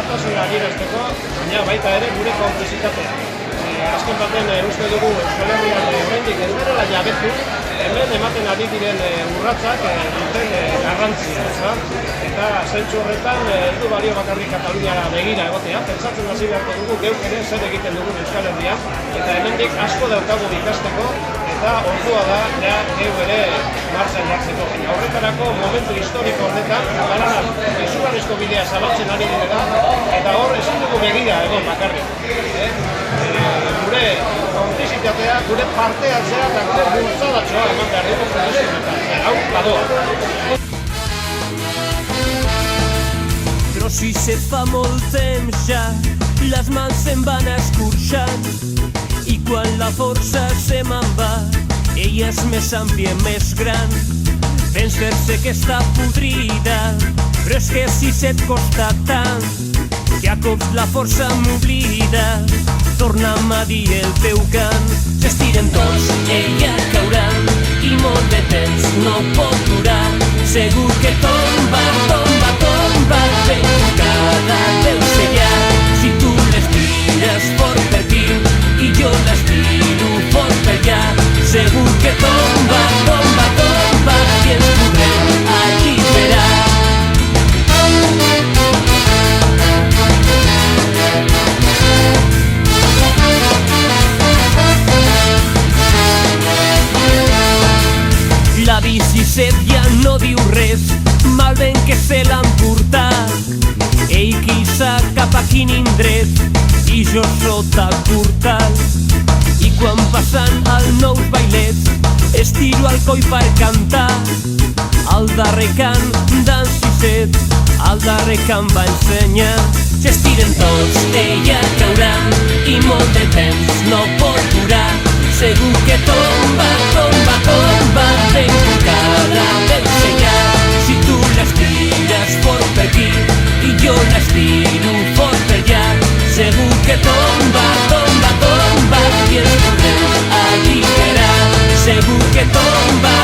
elkartasuna adierazteko, baina baita ere gure konplizitatea. Azken baten uste dugu Euskal Herrian oraindik ez garela jabetu, hemen ematen ari diren urratsak duten garrantzia, eta zentzu horretan ez du balio bakarrik Kataluniara begira egotea, pentsatzen hasi beharko dugu geuk ere zer egiten dugun Euskal Herrian, eta hemendik asko daukagu ikasteko, eta ordua da geu ere martxan jartzeko. Horretarako momentu historiko horretan, Katalunak izugarrizko bidea zabaltzen ari direla, eta hor ezin dugu begira egon bakarrik. Gure konplizitatea, gure parte-hartzea eta gure bultzadatxoa eman behar dugu profesionetan. Hau, badoa. Però si se fa molt temps ja, les mans se'n van escorxant i quan la força se me'n va, ella és més àmplia, més gran. Vens fer-se que està podrida, però és que si se't costa tant, que a cops la força m'oblida. Torna'm a dir el teu cant, s'estiren tots, ella caurà, i molt de temps no pot durar. Segur que tomba, tomba, tomba, ben tocada deu ser ja. Si tu l'estires fort per aquí, i jo l'estiro fort per allà. Segur que tomba, tomba, tomba, i ens podrem alliberar. La bici set ja no diu res, mal ben que se l'han portat. Ell qui sap cap a quin indret, i jo sota curtal. I quan passen els nous bailets, estiro el coll per cantar. Al darrer cant d'en Sisset, al darrer cant va ensenyar. S'estiren tots, ella caurà, i molt de temps no pot durar. Segur que tomba, tomba, tomba, ben tocada deu ser ja. Si tu l'estires fort per aquí, i jo l'estiro fort per allà. Segur que tomba, tomba, tomba, i ens podrem alliberar. Segur que tomba,